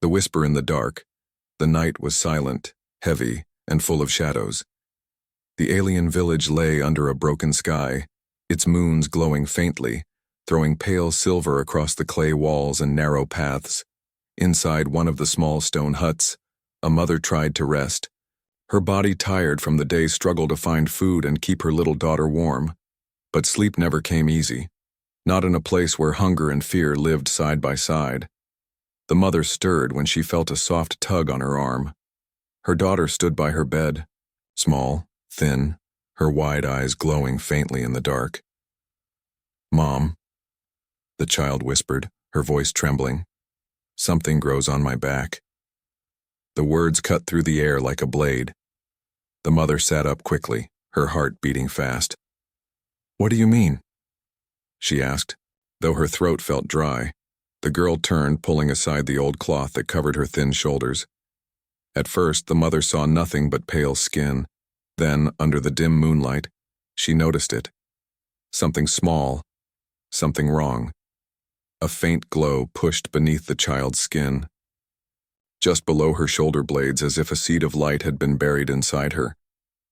The whisper in the dark. The night was silent, heavy, and full of shadows. The alien village lay under a broken sky, its moons glowing faintly, throwing pale silver across the clay walls and narrow paths. Inside one of the small stone huts, a mother tried to rest. Her body tired from the day's struggle to find food and keep her little daughter warm. But sleep never came easy, not in a place where hunger and fear lived side by side. The mother stirred when she felt a soft tug on her arm. Her daughter stood by her bed, small, thin, her wide eyes glowing faintly in the dark. "Mom," the child whispered, her voice trembling. "Something grows on my back." The words cut through the air like a blade. The mother sat up quickly, her heart beating fast. "What do you mean?" she asked, though her throat felt dry. The girl turned, pulling aside the old cloth that covered her thin shoulders. At first, the mother saw nothing but pale skin. Then, under the dim moonlight, she noticed it. Something small, something wrong. A faint glow pushed beneath the child's skin. Just below her shoulder blades, as if a seed of light had been buried inside her.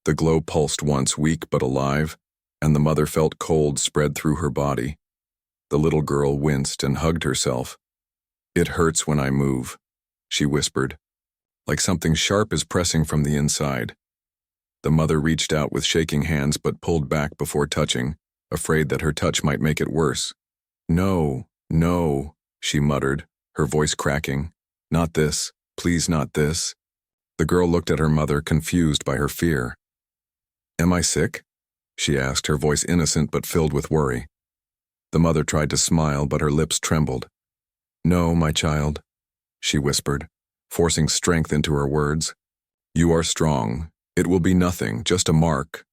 The glow pulsed once, weak but alive, and the mother felt cold spread through her body. The little girl winced and hugged herself. "It hurts when I move," she whispered, "like something sharp is pressing from the inside." The mother reached out with shaking hands but pulled back before touching, afraid that her touch might make it worse. "No, no," she muttered, her voice cracking. "Not this, please not this." The girl looked at her mother, confused by her fear. "Am I sick?" she asked, her voice innocent but filled with worry. The mother tried to smile, but her lips trembled. "No, my child," she whispered, forcing strength into her words. "You are strong. It will be nothing, just a mark.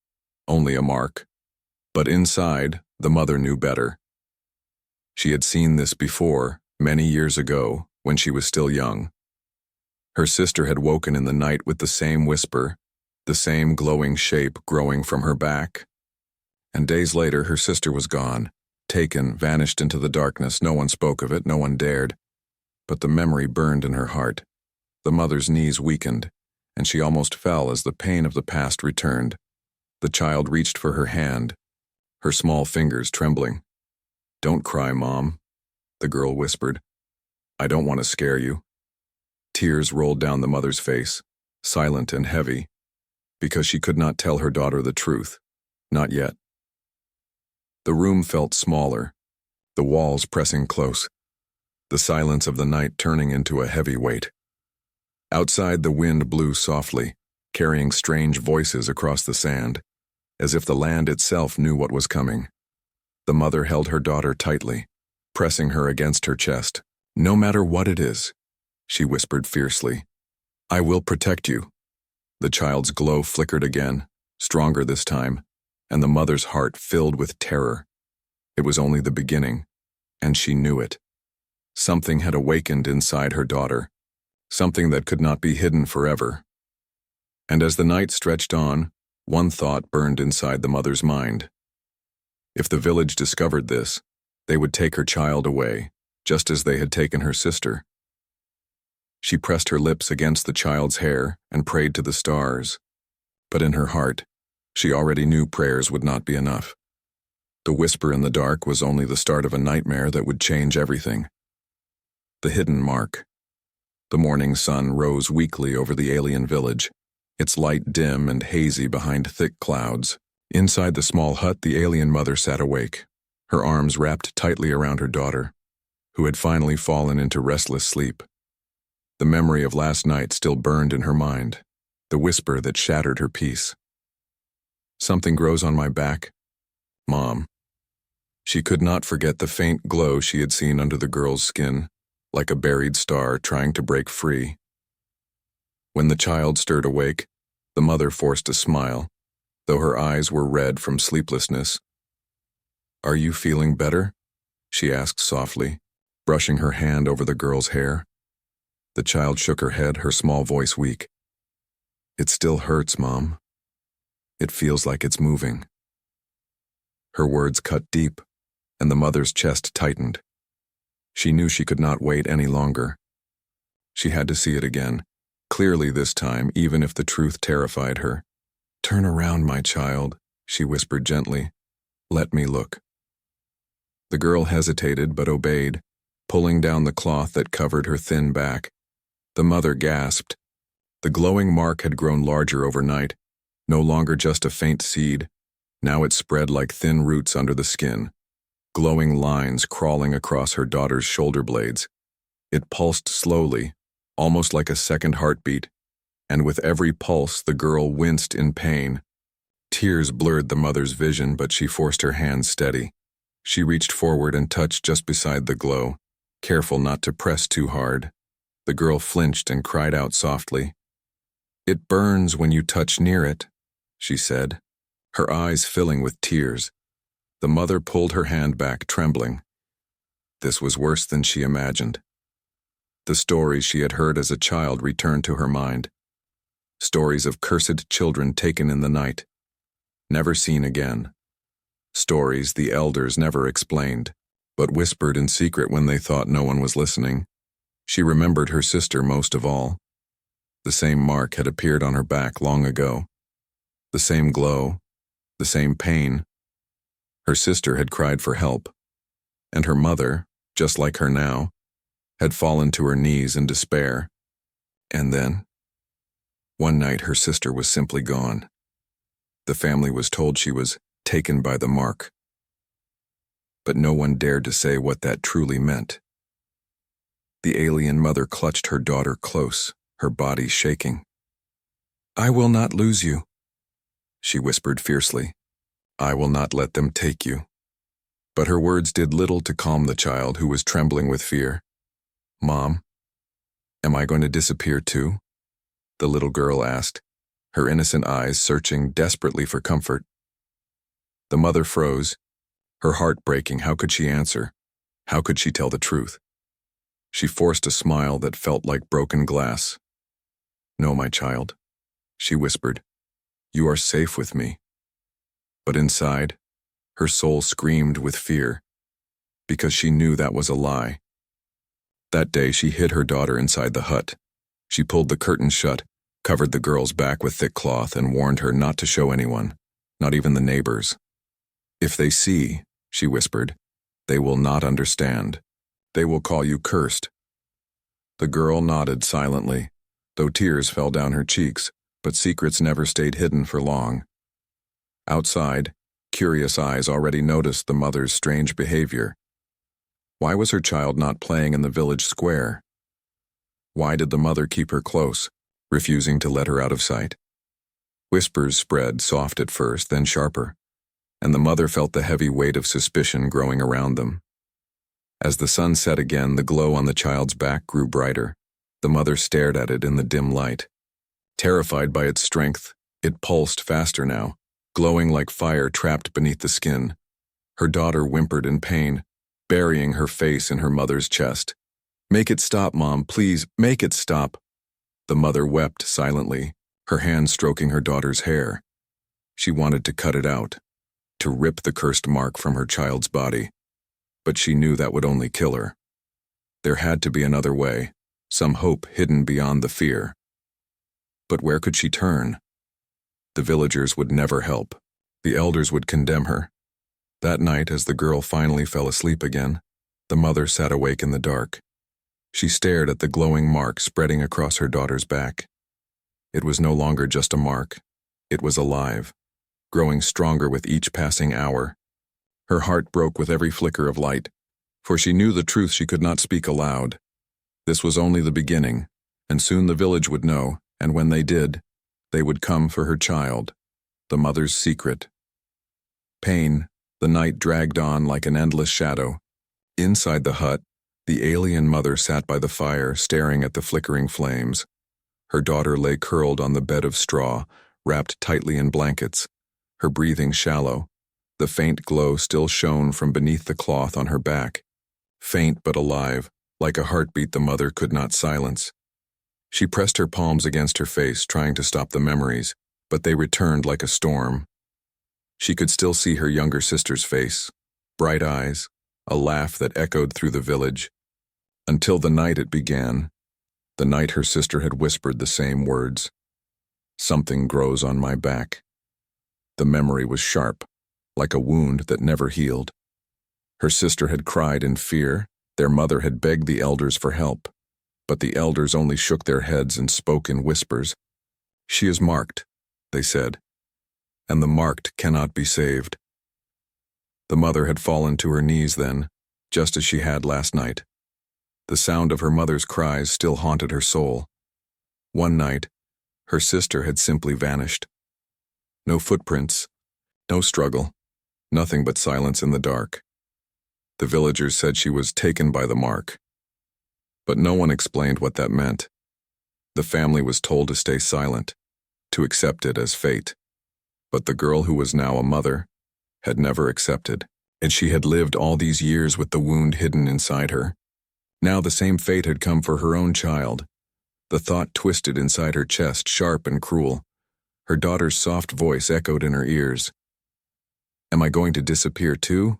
Only a mark." But inside, the mother knew better. She had seen this before, many years ago, when she was still young. Her sister had woken in the night with the same whisper, the same glowing shape growing from her back. And days later, her sister was gone, taken, vanished into the darkness. No one spoke of it, no one dared. But the memory burned in her heart. The mother's knees weakened, and she almost fell as the pain of the past returned. The child reached for her hand, her small fingers trembling. "Don't cry, Mom," the girl whispered. "I don't want to scare you." Tears rolled down the mother's face, silent and heavy, because she could not tell her daughter the truth. Not yet. The room felt smaller, the walls pressing close, the silence of the night turning into a heavy weight. Outside, the wind blew softly, carrying strange voices across the sand, as if the land itself knew what was coming. The mother held her daughter tightly, pressing her against her chest. "No matter what it is," she whispered fiercely, "I will protect you." The child's glow flickered again, stronger this time, and the mother's heart filled with terror. It was only the beginning, and she knew it. Something had awakened inside her daughter, something that could not be hidden forever. And as the night stretched on, one thought burned inside the mother's mind. If the village discovered this, they would take her child away, just as they had taken her sister. She pressed her lips against the child's hair and prayed to the stars. But in her heart, she already knew prayers would not be enough. The whisper in the dark was only the start of a nightmare that would change everything. The hidden mark. The morning sun rose weakly over the alien village, its light dim and hazy behind thick clouds. Inside the small hut, the alien mother sat awake, her arms wrapped tightly around her daughter, who had finally fallen into restless sleep. The memory of last night still burned in her mind, the whisper that shattered her peace. "Something grows on my back, Mom." She could not forget the faint glow she had seen under the girl's skin, like a buried star trying to break free. When the child stirred awake, the mother forced a smile, though her eyes were red from sleeplessness. "Are you feeling better?" she asked softly, brushing her hand over the girl's hair. The child shook her head, her small voice weak. "It still hurts, Mom. It feels like it's moving." Her words cut deep, and the mother's chest tightened. She knew she could not wait any longer. She had to see it again, clearly this time, even if the truth terrified her. "Turn around, my child," she whispered gently. "Let me look." The girl hesitated but obeyed, pulling down the cloth that covered her thin back. The mother gasped. The glowing mark had grown larger overnight, no longer just a faint seed. Now it spread like thin roots under the skin, glowing lines crawling across her daughter's shoulder blades. It pulsed slowly, almost like a second heartbeat, and with every pulse the girl winced in pain. Tears blurred the mother's vision, but she forced her hands steady. She reached forward and touched just beside the glow, careful not to press too hard. The girl flinched and cried out softly. "It burns when you touch near it," she said, her eyes filling with tears. The mother pulled her hand back, trembling. This was worse than she imagined. The stories she had heard as a child returned to her mind. Stories of cursed children taken in the night, never seen again. Stories the elders never explained, but whispered in secret when they thought no one was listening. She remembered her sister most of all. The same mark had appeared on her back long ago. The same glow, the same pain. Her sister had cried for help, and her mother, just like her now, had fallen to her knees in despair. And then, one night her sister was simply gone. The family was told she was taken by the mark, but no one dared to say what that truly meant. The alien mother clutched her daughter close, her body shaking. "I will not lose you," she whispered fiercely. "I will not let them take you." But her words did little to calm the child, who was trembling with fear. "Mom, am I going to disappear too?" the little girl asked, her innocent eyes searching desperately for comfort. The mother froze, her heart breaking. How could she answer? How could she tell the truth? She forced a smile that felt like broken glass. "No, my child," she whispered. "You are safe with me." But inside, her soul screamed with fear, because she knew that was a lie. That day she hid her daughter inside the hut. She pulled the curtains shut, covered the girl's back with thick cloth, and warned her not to show anyone, not even the neighbors. "If they see," she whispered, "they will not understand. They will call you cursed." The girl nodded silently, though tears fell down her cheeks, but secrets never stayed hidden for long. Outside, curious eyes already noticed the mother's strange behavior. Why was her child not playing in the village square? Why did the mother keep her close, refusing to let her out of sight? Whispers spread, soft at first, then sharper, and the mother felt the heavy weight of suspicion growing around them. As the sun set again, the glow on the child's back grew brighter. The mother stared at it in the dim light. Terrified by its strength, it pulsed faster now, glowing like fire trapped beneath the skin. Her daughter whimpered in pain, burying her face in her mother's chest. "Make it stop, Mom, please, make it stop." The mother wept silently, her hand stroking her daughter's hair. She wanted to cut it out, to rip the cursed mark from her child's body, but she knew that would only kill her. There had to be another way, some hope hidden beyond the fear. But where could she turn? The villagers would never help. The elders would condemn her. That night, as the girl finally fell asleep again, the mother sat awake in the dark. She stared at the glowing mark spreading across her daughter's back. It was no longer just a mark. It was alive, growing stronger with each passing hour. Her heart broke with every flicker of light, for she knew the truth she could not speak aloud. This was only the beginning, and soon the village would know, and when they did, they would come for her child, the mother's secret. Pain, the night dragged on like an endless shadow. Inside the hut, the alien mother sat by the fire, staring at the flickering flames. Her daughter lay curled on the bed of straw, wrapped tightly in blankets, her breathing shallow. The faint glow still shone from beneath the cloth on her back. Faint but alive, like a heartbeat the mother could not silence. She pressed her palms against her face, trying to stop the memories, but they returned like a storm. She could still see her younger sister's face, bright eyes, a laugh that echoed through the village. Until the night it began. The night her sister had whispered the same words. Something grows on my back. The memory was sharp, like a wound that never healed. Her sister had cried in fear. Their mother had begged the elders for help, but the elders only shook their heads and spoke in whispers. "She is marked," they said, "and the marked cannot be saved." The mother had fallen to her knees then, just as she had last night. The sound of her mother's cries still haunted her soul. One night, her sister had simply vanished. No footprints, no struggle, nothing but silence in the dark. The villagers said she was taken by the mark, but no one explained what that meant. The family was told to stay silent, to accept it as fate. But the girl who was now a mother had never accepted, and she had lived all these years with the wound hidden inside her. Now the same fate had come for her own child. The thought twisted inside her chest, sharp and cruel. Her daughter's soft voice echoed in her ears. "Am I going to disappear too?"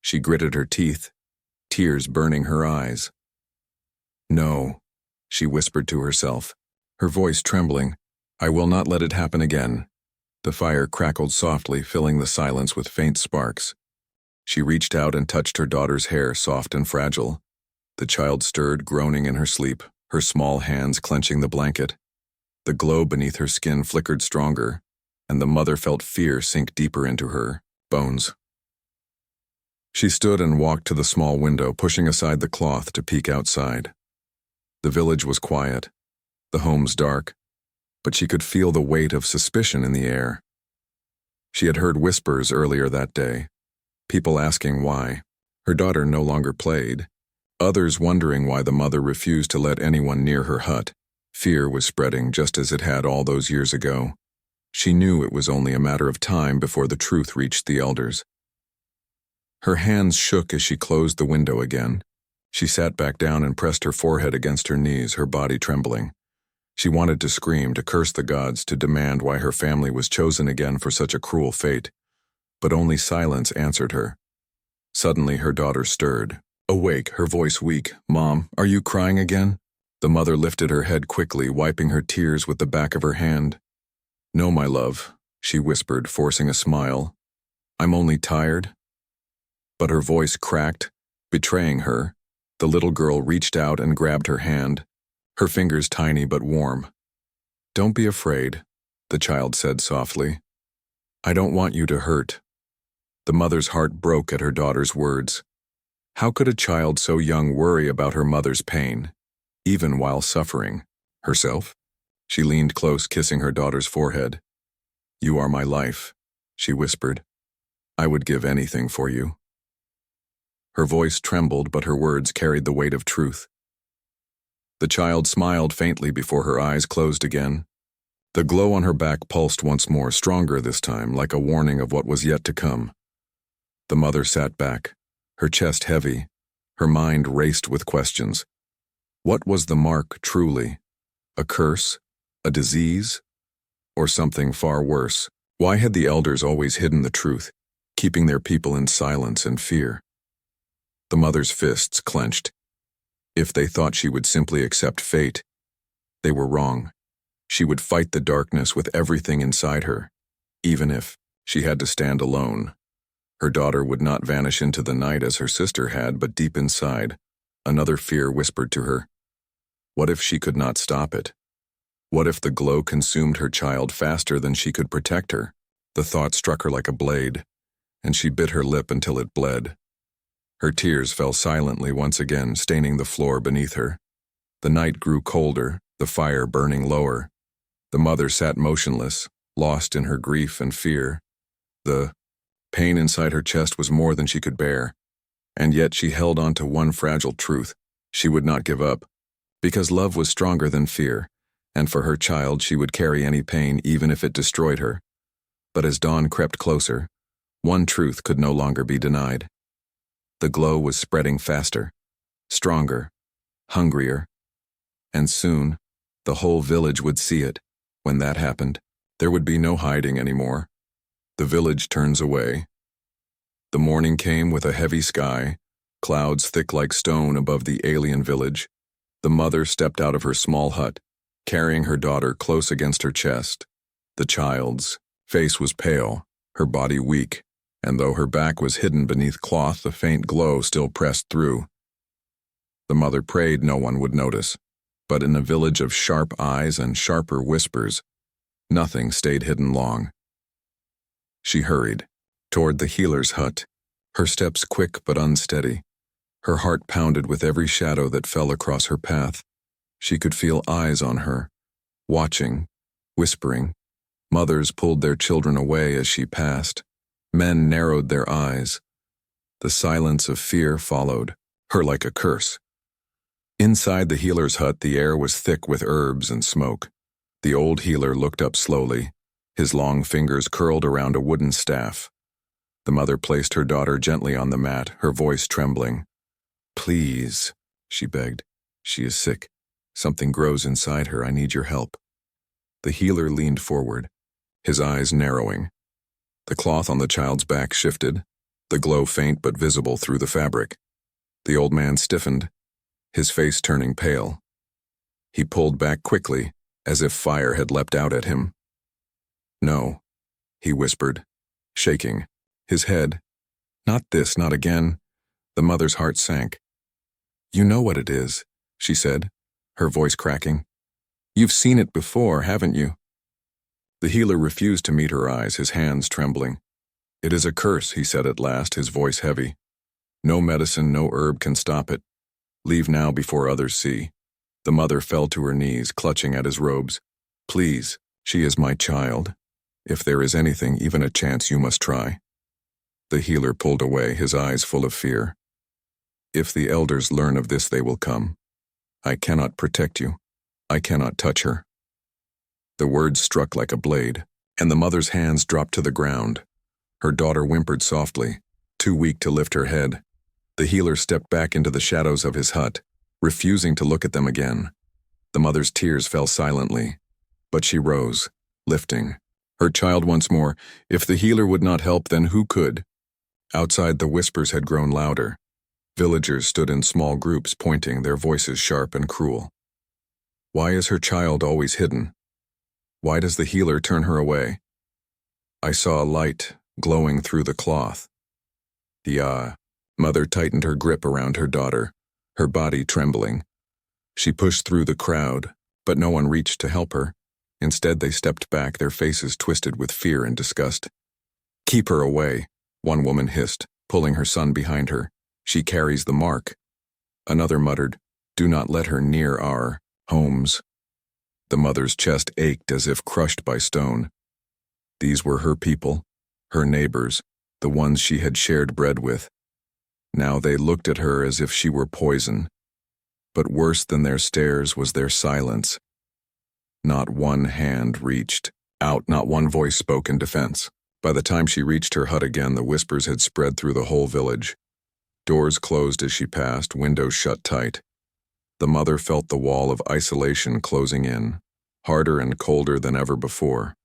She gritted her teeth, tears burning her eyes. "No," she whispered to herself, her voice trembling. "I will not let it happen again." The fire crackled softly, filling the silence with faint sparks. She reached out and touched her daughter's hair, soft and fragile. The child stirred, groaning in her sleep, her small hands clenching the blanket. The glow beneath her skin flickered stronger, and the mother felt fear sink deeper into her bones. She stood and walked to the small window, pushing aside the cloth to peek outside. The village was quiet, the homes dark, but she could feel the weight of suspicion in the air. She had heard whispers earlier that day, people asking why. Her daughter no longer played, others wondering why the mother refused to let anyone near her hut. Fear was spreading just as it had all those years ago. She knew it was only a matter of time before the truth reached the elders. Her hands shook as she closed the window again. She sat back down and pressed her forehead against her knees, her body trembling. She wanted to scream, to curse the gods, to demand why her family was chosen again for such a cruel fate. But only silence answered her. Suddenly her daughter stirred. Awake, her voice weak. "Mom, are you crying again?" The mother lifted her head quickly, wiping her tears with the back of her hand. "No, my love," she whispered, forcing a smile. "I'm only tired." But her voice cracked, betraying her. The little girl reached out and grabbed her hand, her fingers tiny but warm. "Don't be afraid," the child said softly. "I don't want you to hurt." The mother's heart broke at her daughter's words. How could a child so young worry about her mother's pain, even while suffering herself? She leaned close, kissing her daughter's forehead. "You are my life," she whispered. "I would give anything for you." Her voice trembled, but her words carried the weight of truth. The child smiled faintly before her eyes closed again. The glow on her back pulsed once more, stronger this time, like a warning of what was yet to come. The mother sat back, her chest heavy, her mind raced with questions. What was the mark truly? A curse? A disease? Or something far worse? Why had the elders always hidden the truth, keeping their people in silence and fear? The mother's fists clenched. If they thought she would simply accept fate, they were wrong. She would fight the darkness with everything inside her, even if she had to stand alone. Her daughter would not vanish into the night as her sister had, but deep inside, another fear whispered to her. What if she could not stop it? What if the glow consumed her child faster than she could protect her? The thought struck her like a blade, and she bit her lip until it bled. Her tears fell silently once again, staining the floor beneath her. The night grew colder, the fire burning lower. The mother sat motionless, lost in her grief and fear. The pain inside her chest was more than she could bear, and yet she held on to one fragile truth. She would not give up, because love was stronger than fear, and for her child she would carry any pain even if it destroyed her. But as dawn crept closer, one truth could no longer be denied. The glow was spreading faster, stronger, hungrier, and soon the whole village would see it. When that happened, there would be no hiding anymore. The village turns away. The morning came with a heavy sky, clouds thick like stone above the alien village. The mother stepped out of her small hut, carrying her daughter close against her chest. The child's face was pale, her body weak, and though her back was hidden beneath cloth, the faint glow still pressed through. The mother prayed no one would notice, but in a village of sharp eyes and sharper whispers, nothing stayed hidden long. She hurried toward the healer's hut, her steps quick but unsteady. Her heart pounded with every shadow that fell across her path. She could feel eyes on her, watching, whispering. Mothers pulled their children away as she passed. Men narrowed their eyes. The silence of fear followed her like a curse. Inside the healer's hut, the air was thick with herbs and smoke. The old healer looked up slowly, his long fingers curled around a wooden staff. The mother placed her daughter gently on the mat, her voice trembling. "Please," she begged. "She is sick. Something grows inside her. I need your help." The healer leaned forward, his eyes narrowing. The cloth on the child's back shifted, the glow faint but visible through the fabric. The old man stiffened, his face turning pale. He pulled back quickly, as if fire had leapt out at him. "No," he whispered, shaking, his head. "Not this, not again." The mother's heart sank. "You know what it is," she said, her voice cracking. "You've seen it before, haven't you?" The healer refused to meet her eyes, his hands trembling. "It is a curse," he said at last, his voice heavy. "No medicine, no herb can stop it. Leave now before others see." The mother fell to her knees, clutching at his robes. "Please, she is my child. If there is anything, even a chance, you must try." The healer pulled away, his eyes full of fear. "If the elders learn of this, they will come. I cannot protect you. I cannot touch her." The words struck like a blade, and the mother's hands dropped to the ground. Her daughter whimpered softly, too weak to lift her head. The healer stepped back into the shadows of his hut, refusing to look at them again. The mother's tears fell silently, but she rose, lifting her child once more. If the healer would not help, then who could? Outside, the whispers had grown louder. Villagers stood in small groups, pointing, their voices sharp and cruel. Why is her child always hidden? Why does the healer turn her away? I saw a light glowing through the cloth. The mother tightened her grip around her daughter, her body trembling. She pushed through the crowd, but no one reached to help her. Instead, they stepped back, their faces twisted with fear and disgust. "Keep her away," one woman hissed, pulling her son behind her. "She carries the mark." Another muttered, "Do not let her near our homes." The mother's chest ached as if crushed by stone. These were her people, her neighbors, the ones she had shared bread with. Now they looked at her as if she were poison. But worse than their stares was their silence. Not one hand reached out, not one voice spoke in defense. By the time she reached her hut again, the whispers had spread through the whole village. Doors closed as she passed, windows shut tight. The mother felt the wall of isolation closing in, harder and colder than ever before.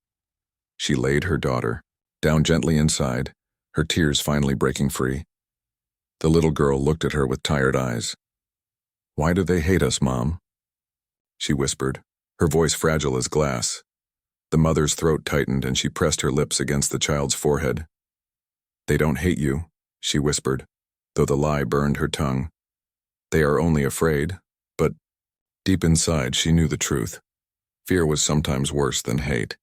She laid her daughter down gently inside, her tears finally breaking free. The little girl looked at her with tired eyes. "Why do they hate us, Mom?" she whispered, her voice fragile as glass. The mother's throat tightened and she pressed her lips against the child's forehead. "They don't hate you," she whispered, though the lie burned her tongue. "They are only afraid." But deep inside, she knew the truth. Fear was sometimes worse than hate.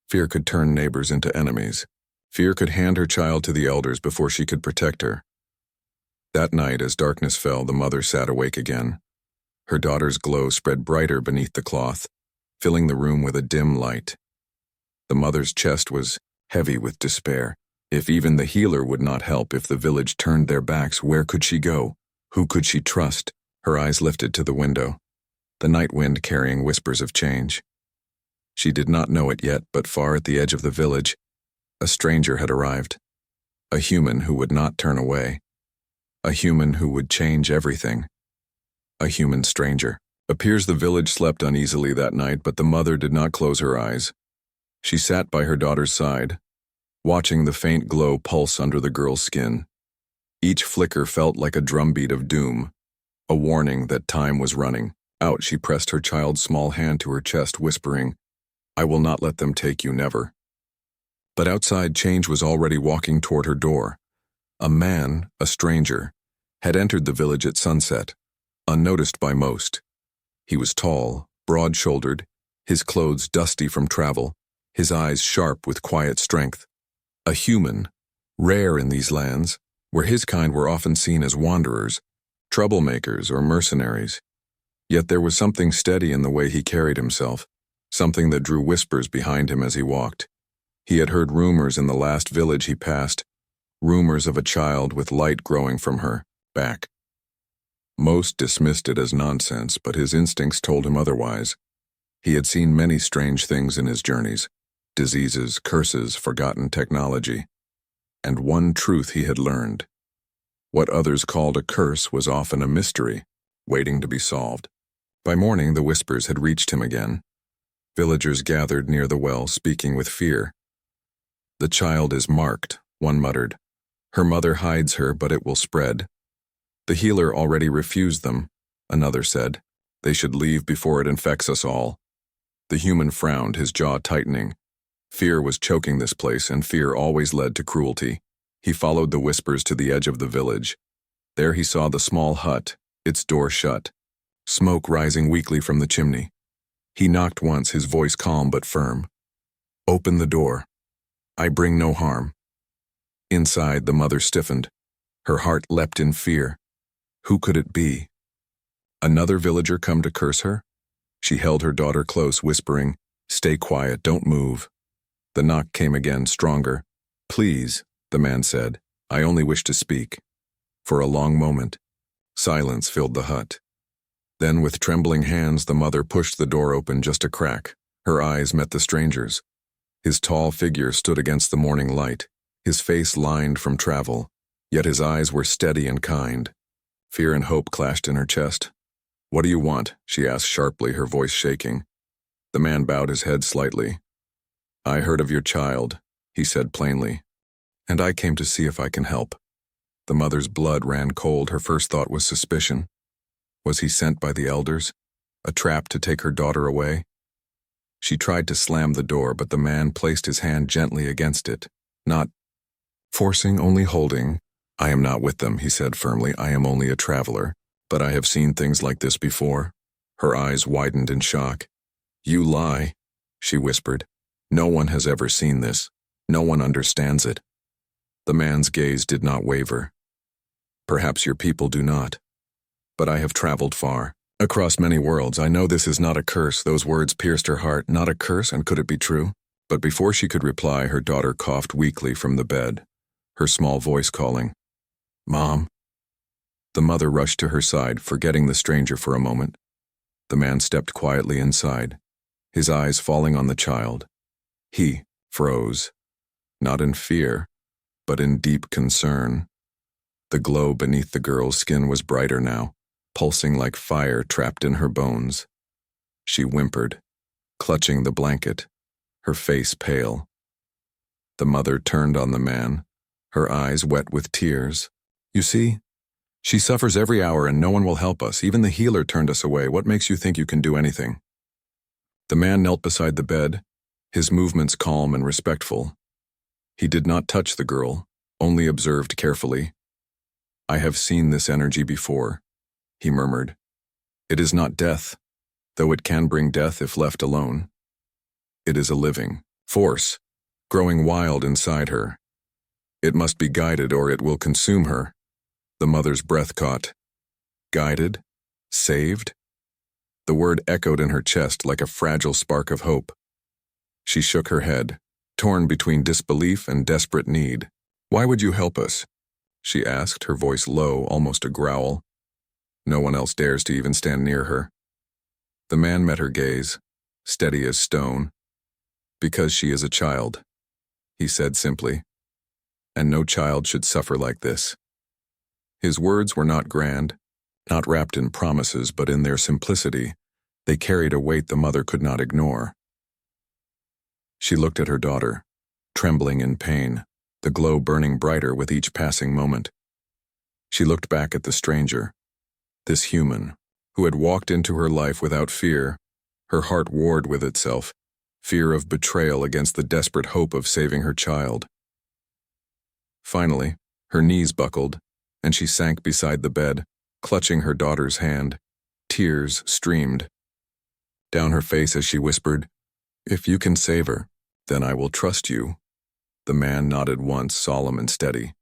Fear could turn neighbors into enemies. Fear could hand her child to the elders before she could protect her. That night, as darkness fell, the mother sat awake again. Her daughter's glow spread brighter beneath the cloth, filling the room with a dim light. The mother's chest was heavy with despair. If even the healer would not help, if the village turned their backs, where could she go? Who could she trust? Her eyes lifted to the window, the night wind carrying whispers of change. She did not know it yet, but far at the edge of the village, a stranger had arrived. A human who would not turn away. A human who would change everything. A human stranger. Appears the village slept uneasily that night, but the mother did not close her eyes. She sat by her daughter's side, watching the faint glow pulse under the girl's skin. Each flicker felt like a drumbeat of doom, a warning that time was running. Out, she pressed her child's small hand to her chest, whispering, "I will not let them take you, never." But outside, change was already walking toward her door. A man, a stranger, had entered the village at sunset, unnoticed by most. He was tall, broad-shouldered, his clothes dusty from travel, his eyes sharp with quiet strength. A human, rare in these lands, where his kind were often seen as wanderers, troublemakers, or mercenaries. Yet there was something steady in the way he carried himself, something that drew whispers behind him as he walked. He had heard rumors in the last village he passed, rumors of a child with light growing from her back. Most dismissed it as nonsense, but his instincts told him otherwise. He had seen many strange things in his journeys, diseases, curses, forgotten technology. And one truth he had learned. What others called a curse was often a mystery, waiting to be solved. By morning, the whispers had reached him again. Villagers gathered near the well, speaking with fear. "The child is marked," one muttered. "Her mother hides her, but it will spread." "The healer already refused them," another said. "They should leave before it infects us all." The human frowned, his jaw tightening. Fear was choking this place, and fear always led to cruelty. He followed the whispers to the edge of the village. There he saw the small hut, its door shut, smoke rising weakly from the chimney. He knocked once, his voice calm but firm. "Open the door. I bring no harm." Inside, the mother stiffened. Her heart leapt in fear. Who could it be? Another villager come to curse her? She held her daughter close, whispering, "Stay quiet, don't move." The knock came again, stronger. "Please," the man said, "I only wish to speak." For a long moment, silence filled the hut. Then, with trembling hands, the mother pushed the door open just a crack. Her eyes met the stranger's. His tall figure stood against the morning light, his face lined from travel, yet his eyes were steady and kind. Fear and hope clashed in her chest. "What do you want?" she asked sharply, her voice shaking. The man bowed his head slightly. "I heard of your child," he said plainly, "and I came to see if I can help." The mother's blood ran cold. Her first thought was suspicion. Was he sent by the elders? A trap to take her daughter away? She tried to slam the door, but the man placed his hand gently against it, not forcing, only holding. "I am not with them," he said firmly. "I am only a traveler, but I have seen things like this before." Her eyes widened in shock. "You lie," she whispered. "No one has ever seen this. No one understands it." The man's gaze did not waver. "Perhaps your people do not. But I have traveled far, across many worlds. I know this is not a curse." Those words pierced her heart. Not a curse, and could it be true? But before she could reply, her daughter coughed weakly from the bed, her small voice calling, "Mom." The mother rushed to her side, forgetting the stranger for a moment. The man stepped quietly inside, his eyes falling on the child. He froze, not in fear, but in deep concern. The glow beneath the girl's skin was brighter now, pulsing like fire trapped in her bones. She whimpered, clutching the blanket, her face pale. The mother turned on the man, her eyes wet with tears. "You see? She suffers every hour and no one will help us. Even the healer turned us away. What makes you think you can do anything?" The man knelt beside the bed, his movements calm and respectful. He did not touch the girl, only observed carefully. "I have seen this energy before," he murmured. "It is not death, though it can bring death if left alone. It is a living force, growing wild inside her. It must be guided or it will consume her." The mother's breath caught. Guided? Saved? The word echoed in her chest like a fragile spark of hope. She shook her head, torn between disbelief and desperate need. "Why would you help us?" she asked, her voice low, almost a growl. No one else dares to even stand near her. The man met her gaze, steady as stone. "Because she is a child," he said simply, "and no child should suffer like this." His words were not grand, not wrapped in promises, but in their simplicity, they carried a weight the mother could not ignore. She looked at her daughter, trembling in pain, the glow burning brighter with each passing moment. She looked back at the stranger, this human, who had walked into her life without fear. Her heart warred with itself, fear of betrayal against the desperate hope of saving her child. Finally, her knees buckled, and she sank beside the bed, clutching her daughter's hand. Tears streamed down her face as she whispered, "If you can save her, then I will trust you." The man nodded once, solemn and steady.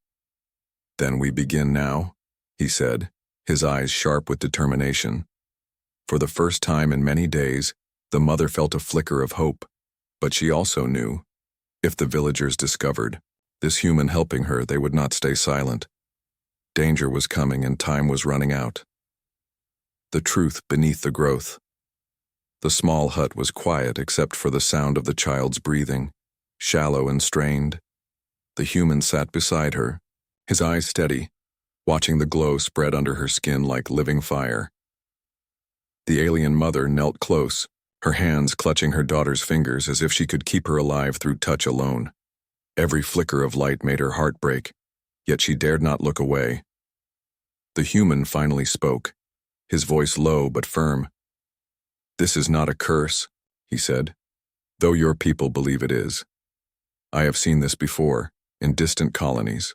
"Then we begin now," he said, his eyes sharp with determination. For the first time in many days, the mother felt a flicker of hope, but she also knew, if the villagers discovered this human helping her, they would not stay silent. Danger was coming and time was running out. The truth beneath the growth. The small hut was quiet except for the sound of the child's breathing, shallow and strained. The human sat beside her, his eyes steady, watching the glow spread under her skin like living fire. The alien mother knelt close, her hands clutching her daughter's fingers as if she could keep her alive through touch alone. Every flicker of light made her heart break, yet she dared not look away. The human finally spoke, his voice low but firm. "This is not a curse," he said, "though your people believe it is. I have seen this before, in distant colonies."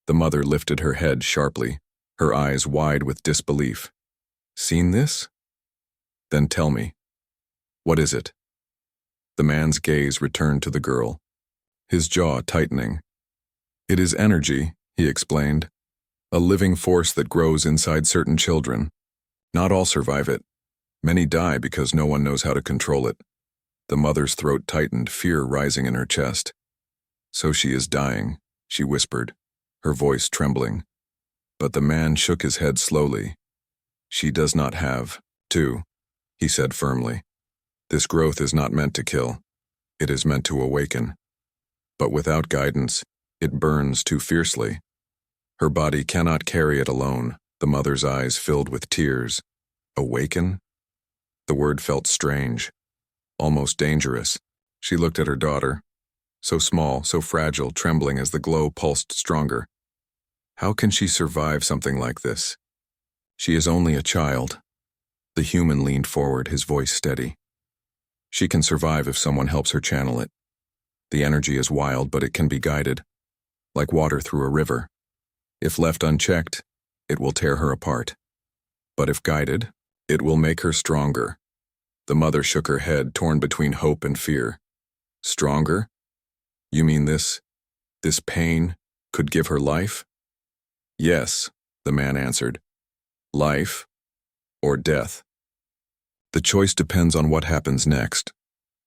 The mother lifted her head sharply, her eyes wide with disbelief. "Seen this? Then tell me, what is it?" The man's gaze returned to the girl, his jaw tightening. "It is energy," he explained, "a living force that grows inside certain children. Not all survive it. Many die because no one knows how to control it." The mother's throat tightened, fear rising in her chest. "So she is dying," she whispered, her voice trembling. But the man shook his head slowly. "She does not have to," he said firmly. "This growth is not meant to kill. It is meant to awaken. But without guidance, it burns too fiercely. Her body cannot carry it alone." The mother's eyes filled with tears. Awaken? The word felt strange, almost dangerous. She looked at her daughter, so small, so fragile, trembling as the glow pulsed stronger. How can she survive something like this? She is only a child. The human leaned forward, his voice steady. She can survive if someone helps her channel it. The energy is wild, but it can be guided, like water through a river. If left unchecked, it will tear her apart. But if guided, it will make her stronger. The mother shook her head, torn between hope and fear. Stronger? You mean this pain could give her life? Yes, the man answered. Life or death. The choice depends on what happens next.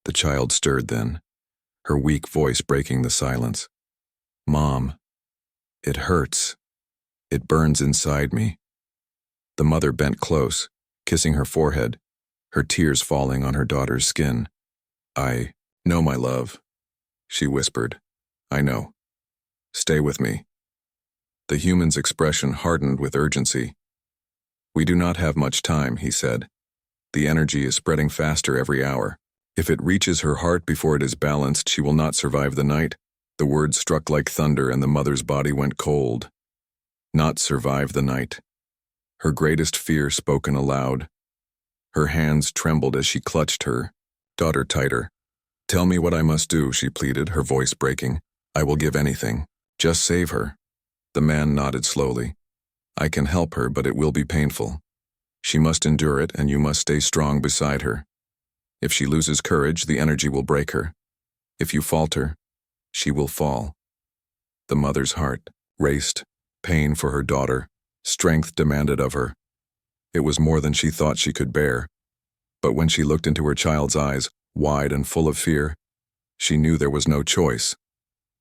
The child stirred then, her weak voice breaking the silence. Mom, it hurts. It burns inside me. The mother bent close, kissing her forehead, her tears falling on her daughter's skin. I know, my love, she whispered. I know. Stay with me. The human's expression hardened with urgency. We do not have much time, he said. The energy is spreading faster every hour. If it reaches her heart before it is balanced, she will not survive the night. The words struck like thunder and the mother's body went cold. Not survive the night. Her greatest fear spoken aloud. Her hands trembled as she clutched her daughter tighter. Tell me what I must do, she pleaded, her voice breaking. I will give anything. Just save her. The man nodded slowly. I can help her, but it will be painful. She must endure it, and you must stay strong beside her. If she loses courage, the energy will break her. If you falter, she will fall. The mother's heart raced, pain for her daughter, strength demanded of her. It was more than she thought she could bear. But when she looked into her child's eyes, wide and full of fear, she knew there was no choice.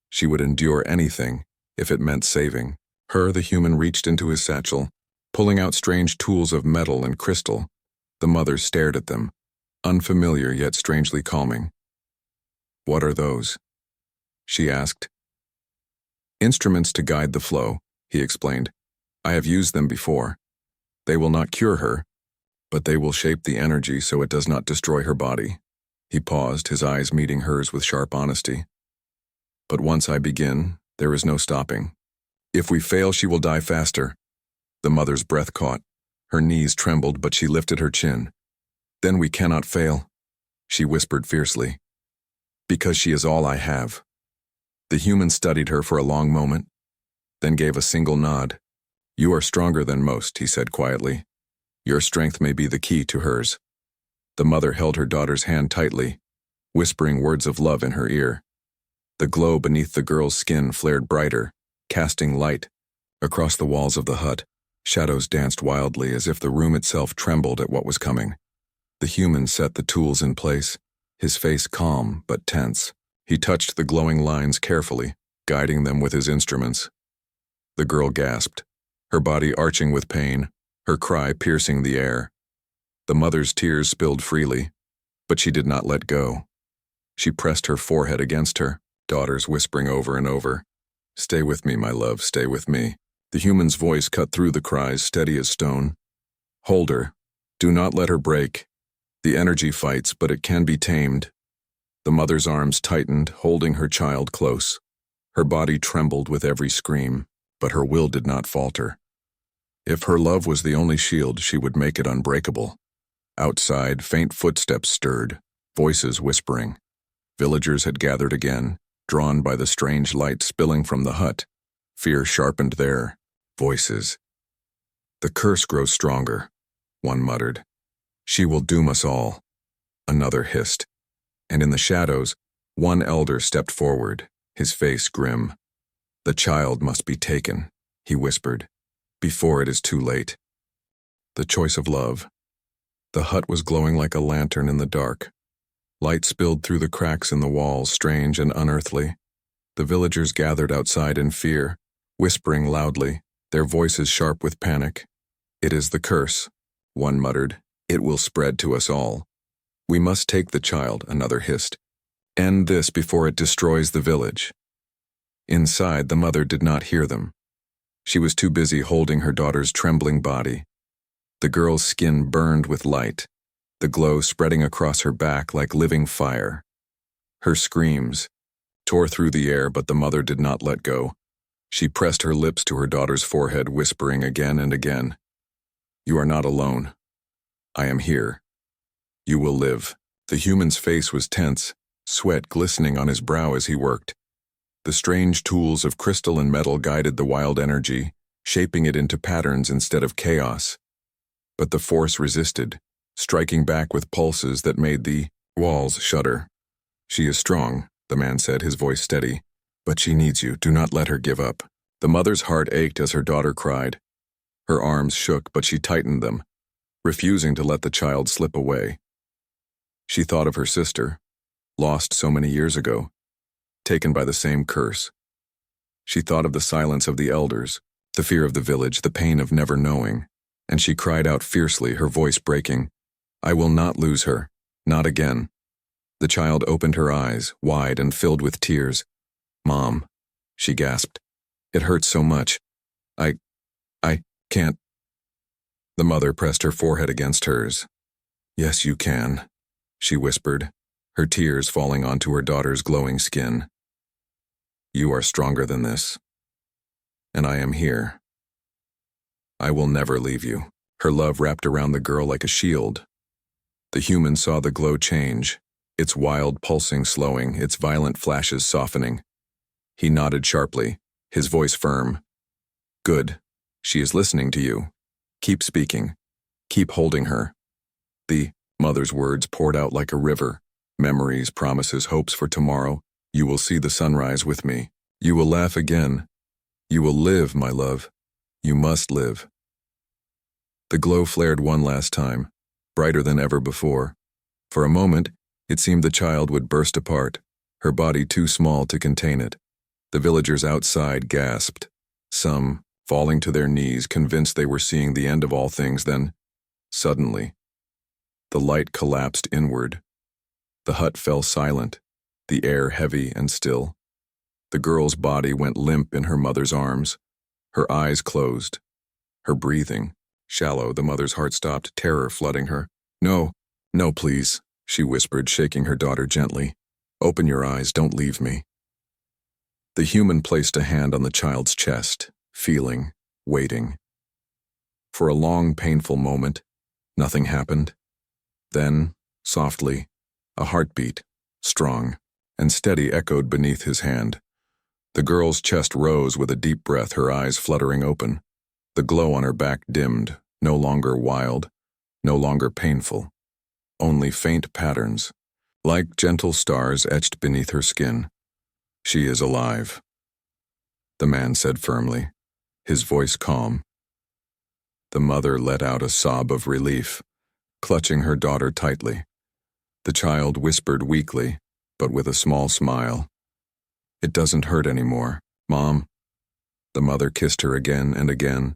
She would endure anything if it meant saving. Her, the human reached into his satchel, pulling out strange tools of metal and crystal. The mother stared at them, unfamiliar yet strangely calming. What are those? She asked. Instruments to guide the flow, he explained. I have used them before. They will not cure her, but they will shape the energy so it does not destroy her body. He paused, his eyes meeting hers with sharp honesty. But once I begin, there is no stopping. If we fail, she will die faster. The mother's breath caught. Her knees trembled, but she lifted her chin. "Then we cannot fail," she whispered fiercely. "Because she is all I have." The human studied her for a long moment, then gave a single nod. "You are stronger than most," he said quietly. "Your strength may be the key to hers." The mother held her daughter's hand tightly, whispering words of love in her ear. The glow beneath the girl's skin flared brighter, casting light. Across the walls of the hut, shadows danced wildly as if the room itself trembled at what was coming. The human set the tools in place, his face calm but tense. He touched the glowing lines carefully, guiding them with his instruments. The girl gasped, her body arching with pain, her cry piercing the air. The mother's tears spilled freely, but she did not let go. She pressed her forehead against her, daughters whispering over and over, "Stay with me, my love, stay with me." The human's voice cut through the cries, steady as stone. "Hold her. Do not let her break. The energy fights, but it can be tamed." The mother's arms tightened, holding her child close. Her body trembled with every scream, but her will did not falter. If her love was the only shield, she would make it unbreakable. Outside, faint footsteps stirred, voices whispering. Villagers had gathered again, drawn by the strange light spilling from the hut. Fear sharpened their voices. "The curse grows stronger," one muttered. "She will doom us all," another hissed. And in the shadows, one elder stepped forward, his face grim. "The child must be taken," he whispered, "before it is too late." The choice of love. The hut was glowing like a lantern in the dark. Light spilled through the cracks in the walls, strange and unearthly. The villagers gathered outside in fear, whispering loudly, their voices sharp with panic. "It is the curse," one muttered. "It will spread to us all." "We must take the child," another hissed. "End this before it destroys the village." Inside, the mother did not hear them. She was too busy holding her daughter's trembling body. The girl's skin burned with light, the glow spreading across her back like living fire. Her screams tore through the air, but the mother did not let go. She pressed her lips to her daughter's forehead, whispering again and again, "You are not alone. I am here. You will live." The human's face was tense, sweat glistening on his brow as he worked. The strange tools of crystal and metal guided the wild energy, shaping it into patterns instead of chaos. But the force resisted, striking back with pulses that made the walls shudder. "She is strong," the man said, his voice steady. "But she needs you. Do not let her give up." The mother's heart ached as her daughter cried. Her arms shook, but she tightened them, refusing to let the child slip away. She thought of her sister, lost so many years ago, taken by the same curse. She thought of the silence of the elders, the fear of the village, the pain of never knowing, and she cried out fiercely, her voice breaking, "I will not lose her, not again." The child opened her eyes, wide and filled with tears. "Mom," she gasped. "It hurts so much. I can't." The mother pressed her forehead against hers. "Yes, you can," she whispered, her tears falling onto her daughter's glowing skin. "You are stronger than this. And I am here. I will never leave you." Her love wrapped around the girl like a shield. The human saw the glow change, its wild pulsing slowing, its violent flashes softening. He nodded sharply, his voice firm. "Good. She is listening to you. Keep speaking. Keep holding her." The mother's words poured out like a river. Memories, promises, hopes for tomorrow. "You will see the sunrise with me. You will laugh again. You will live, my love. You must live." The glow flared one last time, brighter than ever before. For a moment, it seemed the child would burst apart, her body too small to contain it. The villagers outside gasped, some falling to their knees, convinced they were seeing the end of all things. Then, suddenly, the light collapsed inward. The hut fell silent, the air heavy and still. The girl's body went limp in her mother's arms. Her eyes closed, her breathing shallow. The mother's heart stopped, terror flooding her. "No, no, please," she whispered, shaking her daughter gently. "Open your eyes, don't leave me." The human placed a hand on the child's chest, feeling, waiting. For a long, painful moment, nothing happened. Then, softly, a heartbeat, strong and steady, echoed beneath his hand. The girl's chest rose with a deep breath, her eyes fluttering open. The glow on her back dimmed, no longer wild, no longer painful. Only faint patterns, like gentle stars etched beneath her skin. "She is alive," the man said firmly, his voice calm. The mother let out a sob of relief, clutching her daughter tightly. The child whispered weakly, but with a small smile, "It doesn't hurt anymore, Mom." The mother kissed her again and again,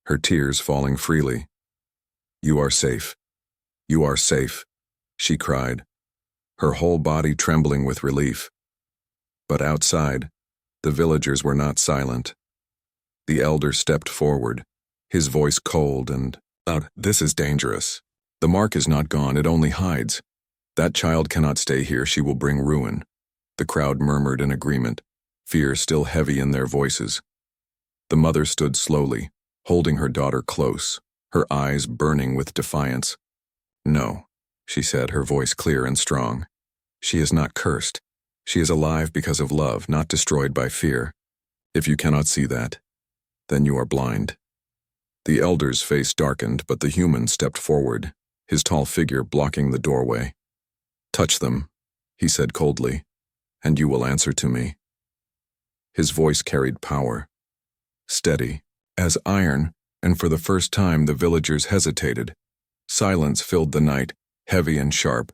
her tears falling freely. "You are safe. You are safe," she cried, her whole body trembling with relief. But outside, the villagers were not silent. The elder stepped forward, his voice cold and loud. "This is dangerous. The mark is not gone, it only hides. That child cannot stay here, she will bring ruin." The crowd murmured in agreement, fear still heavy in their voices. The mother stood slowly, holding her daughter close, her eyes burning with defiance. "No," she said, her voice clear and strong. "She is not cursed. She is alive because of love, not destroyed by fear. If you cannot see that, then you are blind." The elder's face darkened, but the human stepped forward, his tall figure blocking the doorway. "Touch them," he said coldly, "and you will answer to me." His voice carried power, steady as iron, and for the first time the villagers hesitated. Silence filled the night, heavy and sharp.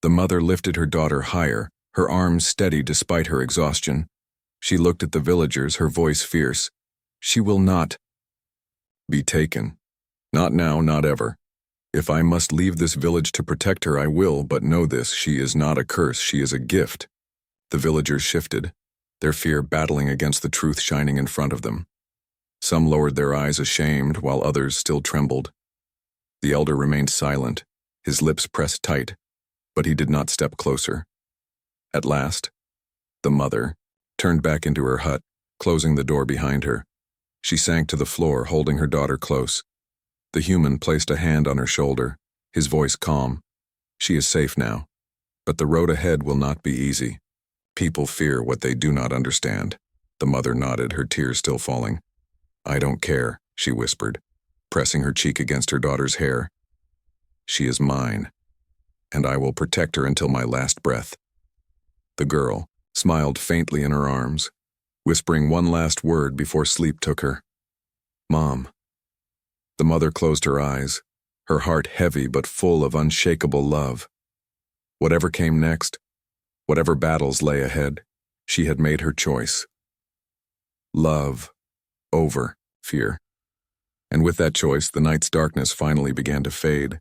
The mother lifted her daughter higher, her arms steady despite her exhaustion. She looked at the villagers, her voice fierce. "She will not be taken. Not now, not ever. If I must leave this village to protect her, I will, but know this, she is not a curse, she is a gift." The villagers shifted, their fear battling against the truth shining in front of them. Some lowered their eyes ashamed, while others still trembled. The elder remained silent, his lips pressed tight, but he did not step closer. At last, the mother turned back into her hut, closing the door behind her. She sank to the floor, holding her daughter close. The human placed a hand on her shoulder, his voice calm. "She is safe now, but the road ahead will not be easy. People fear what they do not understand." The mother nodded, her tears still falling. "I don't care," she whispered, pressing her cheek against her daughter's hair. "She is mine, and I will protect her until my last breath." The girl smiled faintly in her arms, whispering one last word before sleep took her. "Mom." The mother closed her eyes, her heart heavy but full of unshakable love. Whatever came next, whatever battles lay ahead, she had made her choice. Love over fear. And with that choice, the night's darkness finally began to fade.